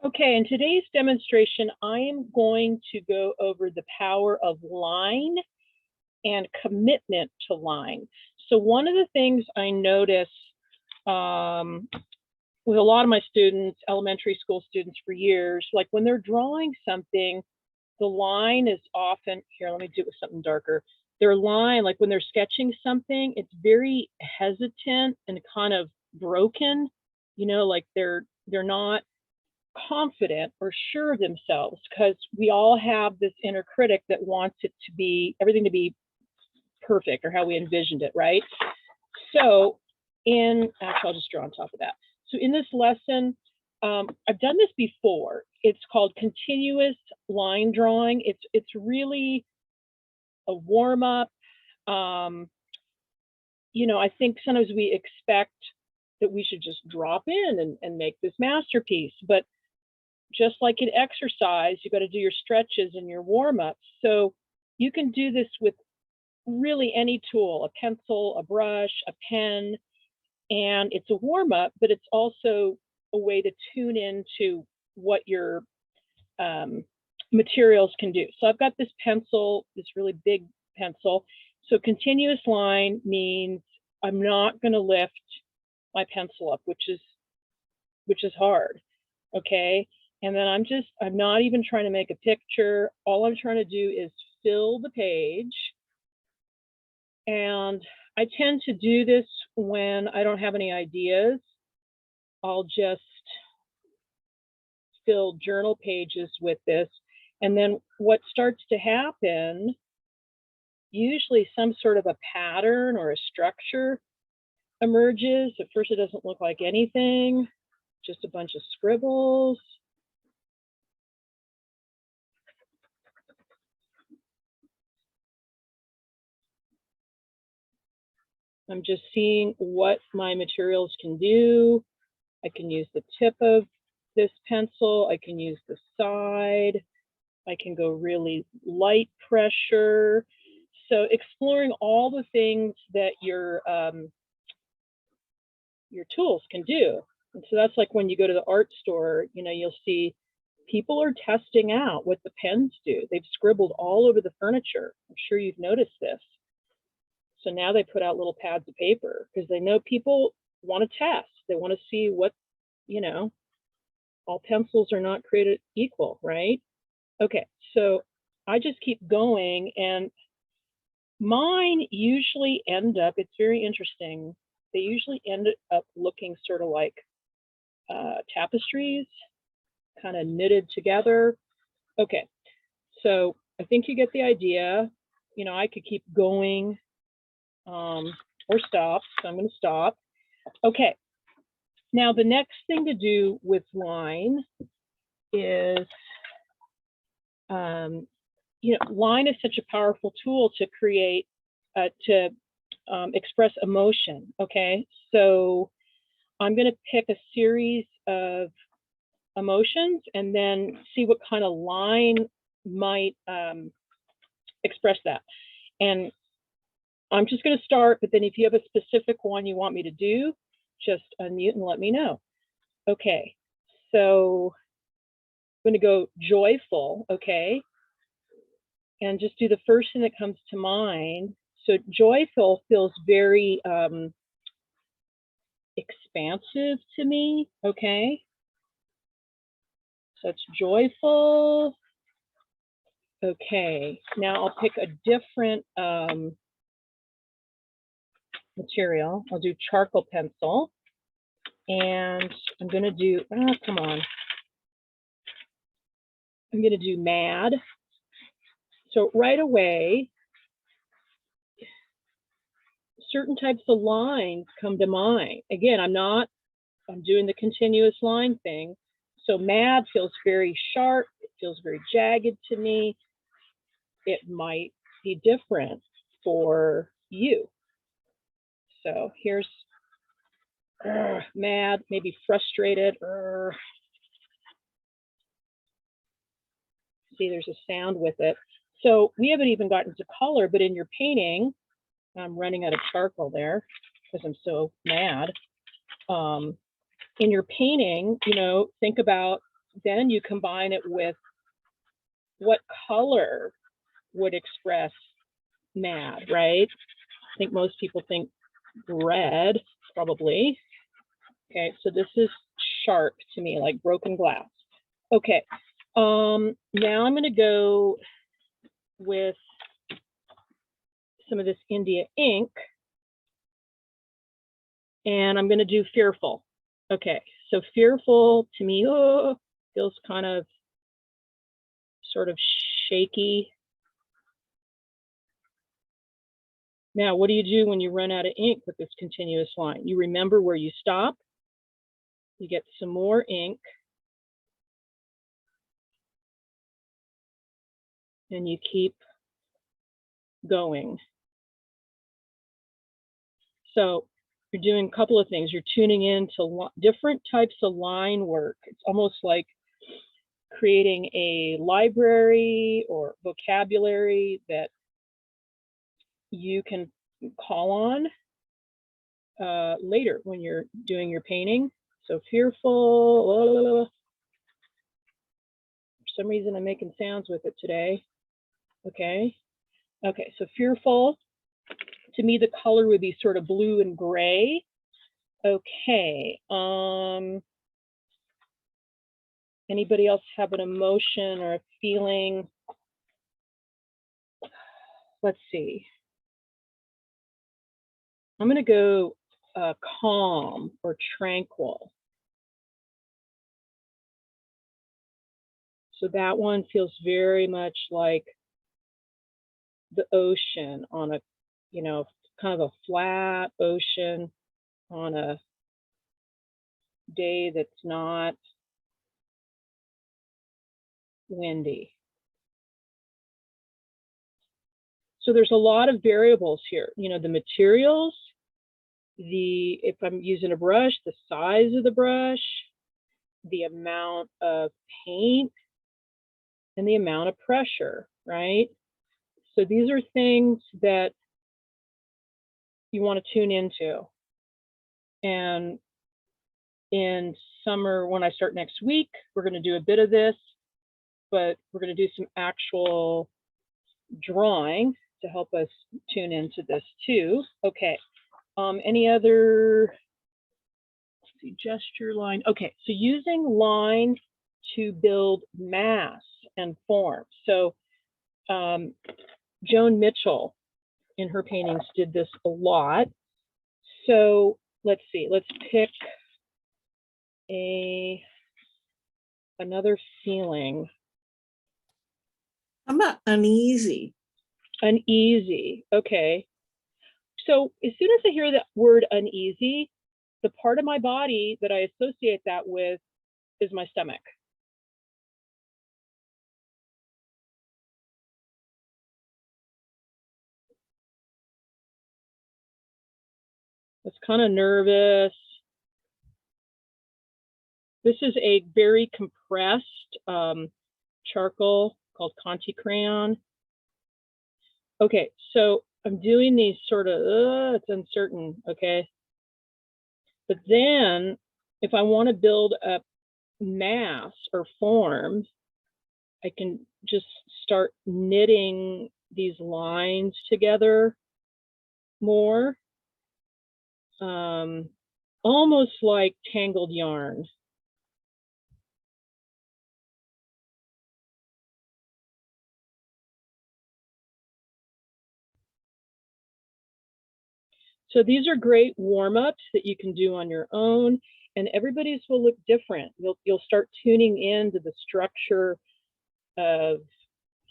Okay, in today's demonstration, I am going to go over the power of line and commitment to line. So one of the things I notice with a lot of my students, elementary school students for years, like when they're drawing something, the line is often, here, let me do it with something darker. Their line, like when they're sketching something, it's very hesitant and kind of broken, like they're not confident or sure of themselves, because we all have this inner critic that wants it to be, everything to be perfect or how we envisioned it, right? So actually, I'll just draw on top of that. So in this lesson, I've done this before. It's called continuous line drawing. It's really a warm up. I think sometimes we expect that we should just drop in and make this masterpiece, but just like in exercise, you got to do your stretches and your warm-ups. So you can do this with really any tool, a pencil, a brush, a pen, and it's a warm-up, but it's also a way to tune into what your materials can do. So I've got this pencil, this really big pencil. So continuous line means I'm not going to lift my pencil up, which is hard, okay? And then I'm not even trying to make a picture. All I'm trying to do is fill the page. And I tend to do this when I don't have any ideas. I'll just fill journal pages with this. And then what starts to happen, usually some sort of a pattern or a structure emerges. At first it doesn't look like anything, just a bunch of scribbles. I'm just seeing what my materials can do. I can use the tip of this pencil. I can use the side. I can go really light pressure. So exploring all the things that your tools can do. And so that's like when you go to the art store, you'll see people are testing out what the pens do. They've scribbled all over the furniture. I'm sure you've noticed this. So now they put out little pads of paper because they know people want to test. They want to see what, all pencils are not created equal, right? Okay, so I just keep going, and mine usually end up, it's very interesting, they usually end up looking sort of like tapestries, kind of knitted together. Okay, so I think you get the idea. I could keep going or stop, so I'm going to stop. Okay, now the next thing to do with line is, line is such a powerful tool to create, to express emotion, okay? So I'm going to pick a series of emotions and then see what kind of line might express that. And I'm just going to start, but then if you have a specific one you want me to do, just unmute and let me know. Okay, so I'm going to go joyful, okay? And just do the first thing that comes to mind. So joyful feels very expansive to me, okay? So it's joyful. Okay, now I'll pick a different material. I'll do charcoal pencil. And I'm going to do, come on. I'm going to do mad. So right away, certain types of lines come to mind. Again, I'm doing the continuous line thing. So mad feels very sharp. It feels very jagged to me. It might be different for you. So here's mad, maybe frustrated. See, there's a sound with it. So we haven't even gotten to color, but in your painting, I'm running out of charcoal there because I'm so mad. In your painting, think about then you combine it with what color would express mad, right? I think most people think red, probably. Okay, so this is sharp to me, like broken glass. Okay, now I'm going to go with some of this India ink, and I'm going to do fearful. Okay, so fearful to me feels kind of sort of shaky. Now, what do you do when you run out of ink with this continuous line? You remember where you stop. You get some more ink. And you keep going. So you're doing a couple of things. You're tuning in to different types of line work. It's almost like creating a library or vocabulary that you can call on later when you're doing your painting. So fearful. For some reason, I'm making sounds with it today. Okay. Okay, so fearful. To me, the color would be sort of blue and gray. Okay. Anybody else have an emotion or a feeling? Let's see. I'm going to go calm or tranquil. So that one feels very much like the ocean on a, you know, kind of a flat ocean on a day that's not windy. So there's a lot of variables here. You know, the materials, if I'm using a brush, the size of the brush, the amount of paint, and the amount of pressure, right? So these are things that you want to tune into. And in summer, when I start next week, we're going to do a bit of this, but we're going to do some actual drawing to help us tune into this too. Okay. Any other, let's see, gesture line. Okay, so using line to build mass and form. So Joan Mitchell in her paintings did this a lot. So let's see, let's pick another feeling. How about uneasy? Uneasy, okay. So as soon as I hear that word uneasy, the part of my body that I associate that with is my stomach. It's kind of nervous. This is a very compressed charcoal called Conti crayon. Okay, so I'm doing these sort of, it's uncertain, okay? But then if I want to build up mass or form, I can just start knitting these lines together more, almost like tangled yarn. So these are great warm-ups that you can do on your own, and everybody's will look different. You'll start tuning into the structure of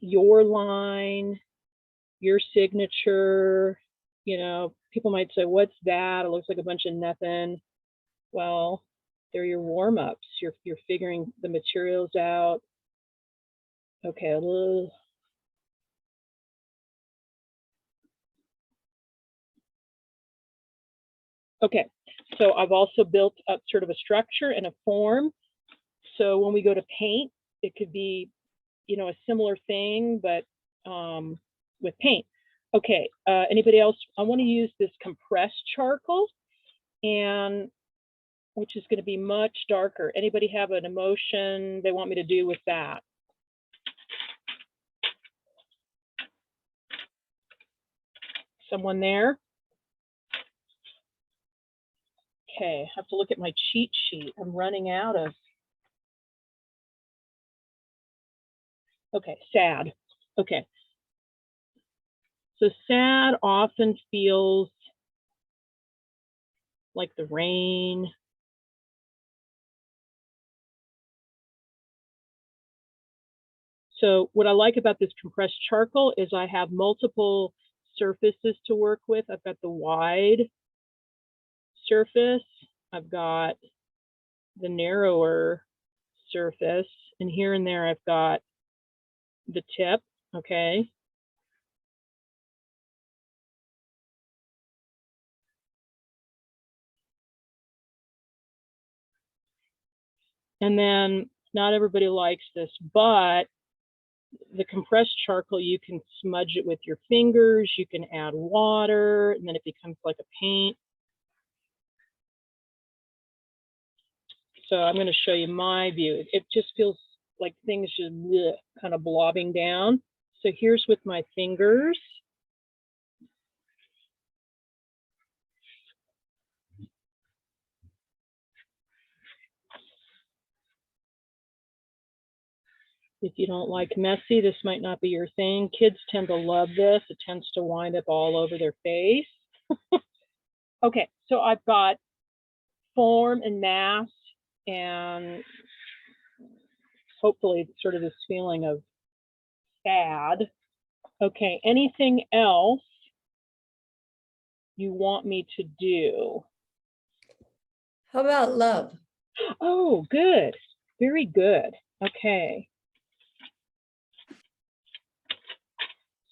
your line, your signature. You know, people might say, what's that? It looks like a bunch of nothing. Well, they're your warm-ups. You're figuring the materials out. Okay, a little. Okay, so I've also built up sort of a structure and a form. So when we go to paint, it could be, you know, a similar thing, but with paint. Okay, anybody else? I want to use this compressed charcoal, and which is going to be much darker. Anybody have an emotion they want me to do with that? Someone there? Okay, I have to look at my cheat sheet. I'm running out of. Okay, sad. Okay. So sad often feels like the rain. So what I like about this compressed charcoal is I have multiple surfaces to work with. I've got the wide surface, I've got the narrower surface, and here and there I've got the tip, okay? And then not everybody likes this, but the compressed charcoal, you can smudge it with your fingers, you can add water, and then it becomes like a paint. So I'm going to show you my view. It just feels like things just kind of blobbing down. So here's with my fingers. If you don't like messy, this might not be your thing. Kids tend to love this. It tends to wind up all over their face. Okay, so I've got form and mass, and hopefully sort of this feeling of sad. Okay, anything else you want me to do? How about love? Oh, good. Very good. Okay.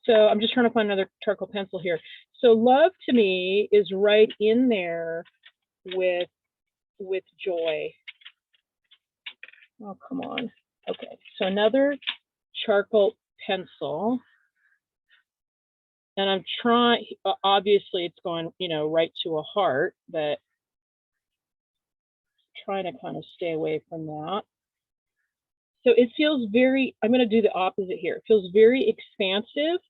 So I'm just trying to find another charcoal pencil here. So love to me is right in there with joy. Oh, come on. Okay, so another charcoal pencil. And I'm trying, obviously it's going, you know, right to a heart, but trying to kind of stay away from that. So it feels very, I'm going to do the opposite here. It feels very expansive.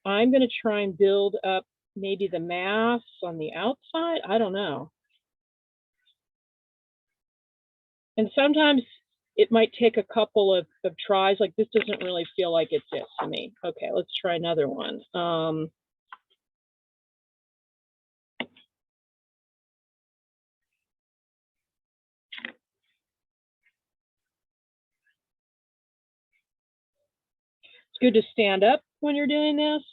I'm going to try and build up maybe the mass on the outside. I don't know. And sometimes it might take a couple of tries. Like this doesn't really feel like it's it to me. Okay, let's try another one. It's good to stand up when you're doing this.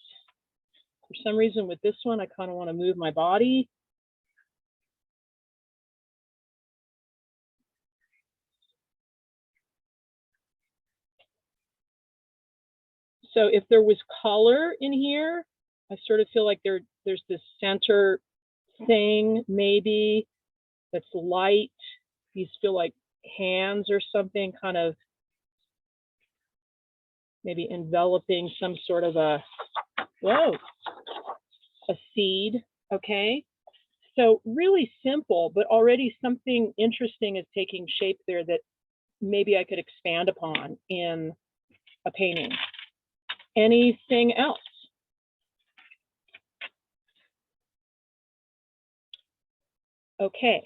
For some reason with this one, I kind of want to move my body. So if there was color in here, I sort of feel like there's this center thing maybe that's light. These feel like hands or something, kind of maybe enveloping some sort of a seed. Okay, so really simple, but already something interesting is taking shape there that maybe I could expand upon in a painting. Anything else? Okay,